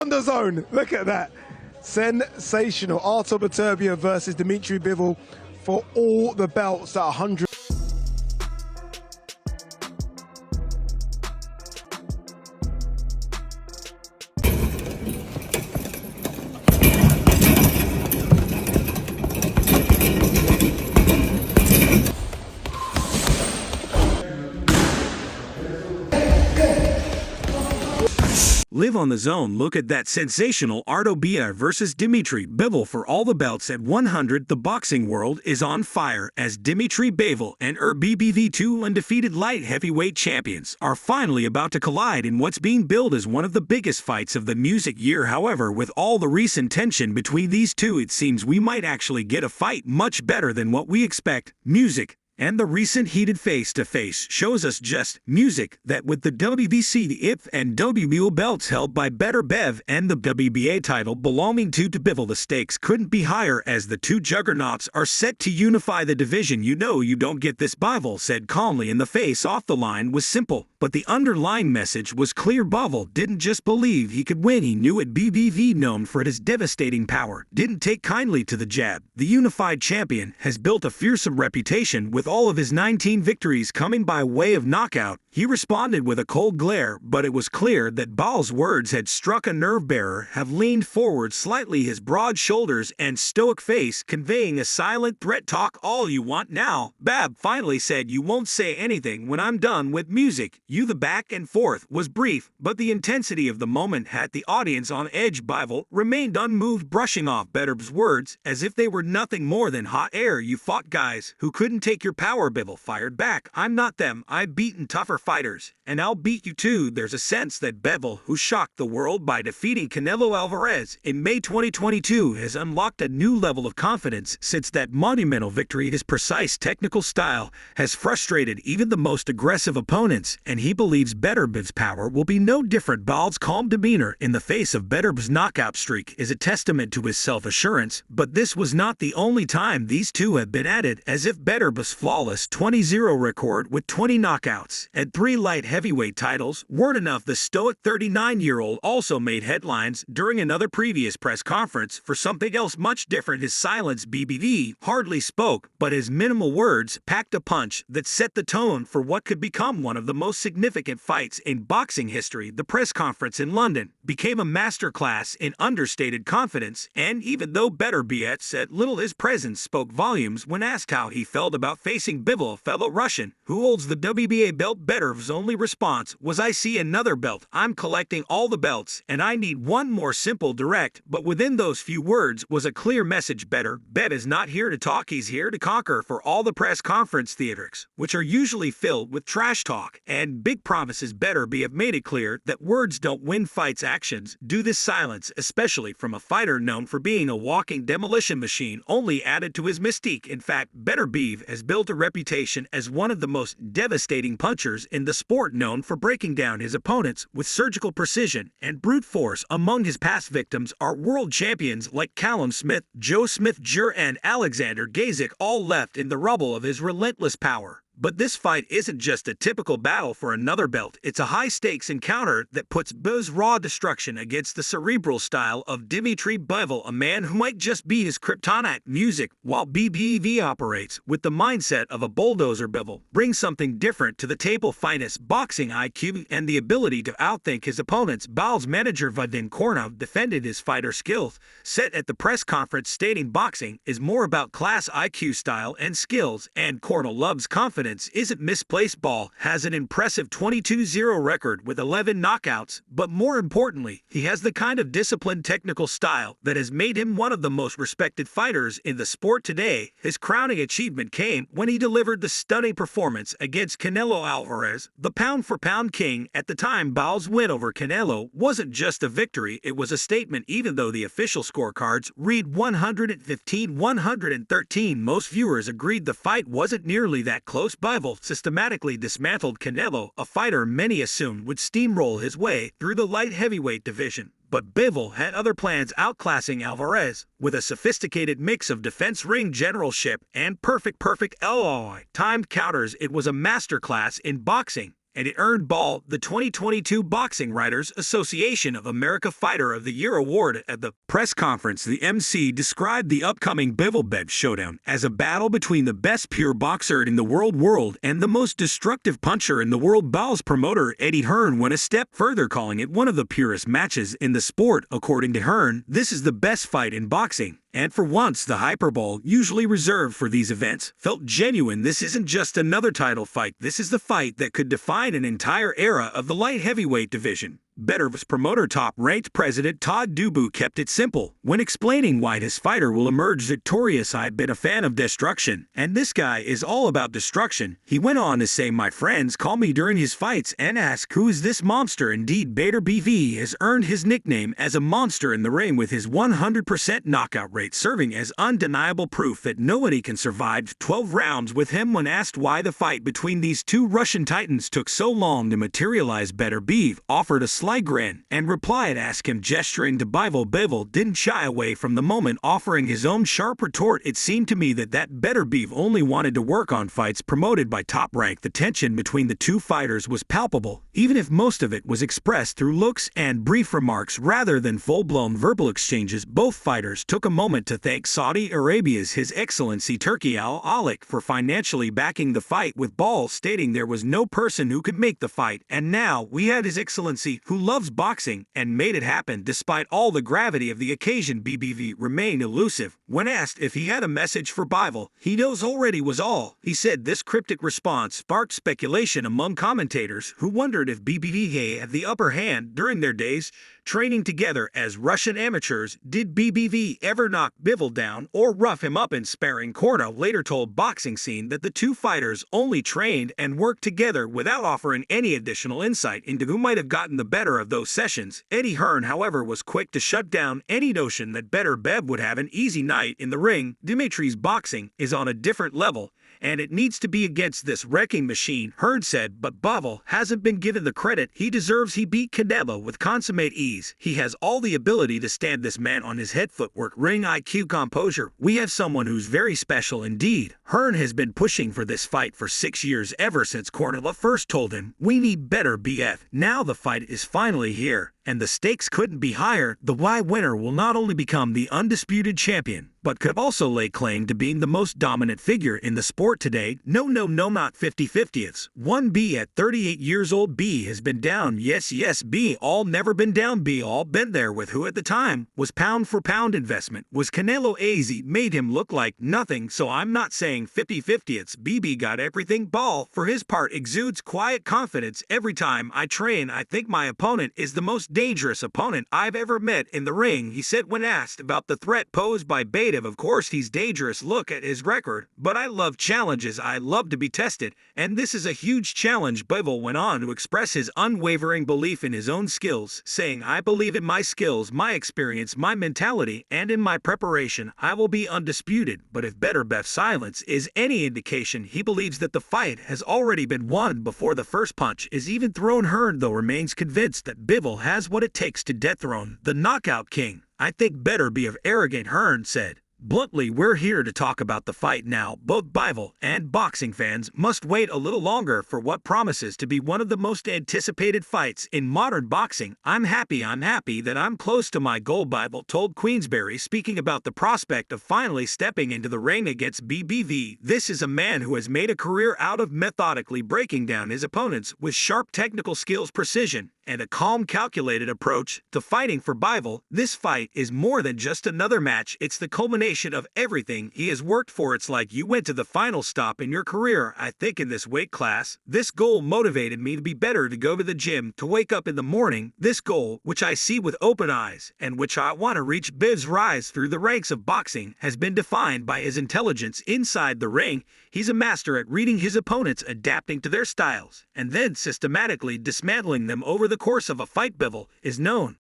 On the zone, look at that. Sensational. Artur Beterbiev versus Dmitry Bivol for all the belts at 100. Live on the zone. Look at that sensational Artur Beterbiev versus Dmitry Bivol for all the belts at 100. The boxing world is on fire as Dmitry Bivol and Artur, two undefeated light heavyweight champions, are finally about to collide in what's being billed as one of the biggest fights of the music year. However, with all the recent tension between these two, it seems we might actually get a fight much better than what we expect. Music. And the recent heated face-to-face shows us just music that with the WBC IF and WBO belts held by Beterbiev and the WBA title belonging to Bivol, the stakes couldn't be higher as the two juggernauts are set to unify the division. You know you don't get this, Bivol said calmly, and the face-off the line was simple, but the underlying message was clear. Bivol didn't just believe he could win, he knew it. BBV, known for his devastating power, didn't take kindly to the jab. The unified champion has built a fearsome reputation with all of his 19 victories coming by way of knockout. He responded with a cold glare, but it was clear that Bivol's words had struck a nerve bearer. Have leaned forward slightly, his broad shoulders and stoic face conveying a silent threat. Talk all you want now, Bab finally said. You won't say anything when I'm done with music. The back and forth was brief, but the intensity of the moment had the audience on edge. Bivol remained unmoved, brushing off Beterbiev's words as if they were nothing more than hot air. You fought guys who couldn't take your power, Bivol fired back. I'm not them. I've beaten tougher fighters, and I'll beat you too. There's a sense that Bivol, who shocked the world by defeating Canelo Alvarez in May 2022, has unlocked a new level of confidence since that monumental victory. His precise technical style has frustrated even the most aggressive opponents, and he believes Beterbiev's power will be no different. Bivol's calm demeanor in the face of Beterbiev's knockout streak is a testament to his self-assurance, but this was not the only time these two have been at it, as if Beterbiev's flawless 20-0 record with 20 knockouts and 3 light heavyweight titles weren't enough. The stoic 39-year-old also made headlines during another previous press conference for something else much different. His silence. BBV hardly spoke, but his minimal words packed a punch that set the tone for what could become one of the most significant fights in boxing history. The press conference in London became a masterclass in understated confidence, and even though Beterbiev said little, his presence spoke volumes when asked how he felt about facing Bivol, fellow Russian, who holds the WBA belt. Beterbiev's only response was, I see another belt. I'm collecting all the belts, and I need one more. Simple, direct, but within those few words was a clear message. Beterbiev is not here to talk, he's here to conquer. For all the press conference theatrics, which are usually filled with trash talk and big promises, Beterbiev made it clear that words don't win fights, actions do. This silence, especially from a fighter known for being a walking demolition machine, only added to his mystique. In fact, Beterbiev has built a reputation as one of the most devastating punchers in the sport, known for breaking down his opponents with surgical precision and brute force. Among his past victims are world champions like Callum Smith, Joe Smith Jr., and Alexander Gasiuk, all left in the rubble of his relentless power. But this fight isn't just a typical battle for another belt. It's a high-stakes encounter that puts Biv's raw destruction against the cerebral style of Dmitry Bivol, a man who might just be his kryptonite. Music. While BBV operates with the mindset of a bulldozer, Bivol brings something different to the table: finest boxing IQ and the ability to outthink his opponents. Bivol's manager Vadim Kornov defended his fighter skills, set at the press conference, stating boxing is more about class, IQ, style, and skills, and Kornov loves confidence isn't misplaced. Ball has an impressive 22-0 record with 11 knockouts, but more importantly, he has the kind of disciplined technical style that has made him one of the most respected fighters in the sport today. His crowning achievement came when he delivered the stunning performance against Canelo Alvarez, the pound-for-pound king. At the time, Bivol's win over Canelo wasn't just a victory, it was a statement. Even though the official scorecards read 115-113, most viewers agreed the fight wasn't nearly that close. Bivol systematically dismantled Canelo, a fighter many assumed would steamroll his way through the light heavyweight division. But Bivol had other plans, outclassing Alvarez with a sophisticated mix of defense, ring generalship, and perfect timed counters. It was a masterclass in boxing. and it earned Ball the 2022 Boxing Writers Association of America Fighter of the Year award. At the press conference, the MC described the upcoming Bivol-Bev showdown as a battle between the best pure boxer in the world and the most destructive puncher in the world. Ball's promoter Eddie Hearn went a step further, calling it one of the purest matches in the sport. According to Hearn, this is the best fight in boxing. And for once, the hyperbole, usually reserved for these events, felt genuine. This isn't just another title fight. This is the fight that could define an entire era of the light heavyweight division. Beterb's promoter, top-ranked president Todd Dubu, kept it simple when explaining why his fighter will emerge victorious. "I've been a fan of destruction, and this guy is all about destruction." He went on to say, "My friends call me during his fights and ask, who is this monster?" Indeed, Beterbiev has earned his nickname as a monster in the ring, with his 100% knockout rate serving as undeniable proof that nobody can survive 12 rounds with him. When asked why the fight between these two Russian titans took so long to materialize, Beterbiev offered a sly grin and replied, "Ask him," gesturing to Bivol. Bivol didn't shy away from the moment, offering his own sharp retort. "It seemed to me that Beterbiev only wanted to work on fights promoted by Top Rank." The tension between the two fighters was palpable, even if most of it was expressed through looks and brief remarks rather than full-blown verbal exchanges. Both fighters took a moment to thank Saudi Arabia's His Excellency Turki Al Malik for financially backing the fight, with Ball stating there was no person who could make the fight, and now we had His Excellency, who loves boxing and made it happen. Despite all the gravity of the occasion, BBV remained elusive. When asked if he had a message for Bivol, he knows already was all. He said this cryptic response sparked speculation among commentators who wondered if BBV had the upper hand during their days training together as Russian amateurs. Did BBV ever knock Bivol down or rough him up in sparring? Corno later told Boxing Scene that the two fighters only trained and worked together without offering any additional insight into who might have gotten the better of those sessions. Eddie Hearn, however, was quick to shut down any notion that Beterbiev would have an easy night in the ring. "Dmitry's boxing is on a different level, and it needs to be against this wrecking machine," Hearn said, but Bivol hasn't been given the credit he deserves. He beat Canelo with consummate ease. He has all the ability to stand this man on his head, footwork, ring IQ, composure. "We have someone who's very special indeed." Hearn has been pushing for this fight for 6 years, ever since Cornella first told him, "We need Beterbiev." Now the fight is finally here, and the stakes couldn't be higher. The Y winner will not only become the undisputed champion, but could also lay claim to being the most dominant figure in the sport today. No, not 50-50ths. 1B at 38 years old. B has been down. Yes, B all never been down. B all been there with who at the time was pound for pound investment. Was Canelo. AZ made him look like nothing, so I'm not saying 50-50ths. BB got everything. Ball, for his part, exudes quiet confidence. "Every time I train, I think my opponent is the most dangerous opponent I've ever met in the ring," he said when asked about the threat posed by Beterbiev. "Of course he's dangerous. Look at his record. But I love challenges. I love to be tested, and this is a huge challenge." Bivol went on to express his unwavering belief in his own skills, saying, "I believe in my skills, my experience, my mentality, and in my preparation. I will be undisputed." But if Beterbiev's silence is any indication, he believes that the fight has already been won before the first punch is even thrown. Hearn, though, remains convinced that Bivol has what it takes to dethrone the knockout king. "I think Beterbiev arrogant," Hearn said. Bluntly, "We're here to talk about the fight now." Both Bivol and boxing fans must wait a little longer for what promises to be one of the most anticipated fights in modern boxing. I'm happy that I'm close to my goal," Bivol told Queensberry, speaking about the prospect of finally stepping into the ring against BBV. "This is a man who has made a career out of methodically breaking down his opponents with sharp technical skills, precision, and a calm, calculated approach to fighting. For Bivol, this fight is more than just another match. It's the culmination of everything he has worked for. It's like you went to the final stop in your career. I think in this weight class, this goal motivated me to be better, to go to the gym, to wake up in the morning. This goal, which I see with open eyes and which I want to reach." Biv's rise through the ranks of boxing has been defined by his intelligence inside the ring. He's a master at reading his opponents, adapting to their styles, and then systematically dismantling them over the course of a fight. Bivol is known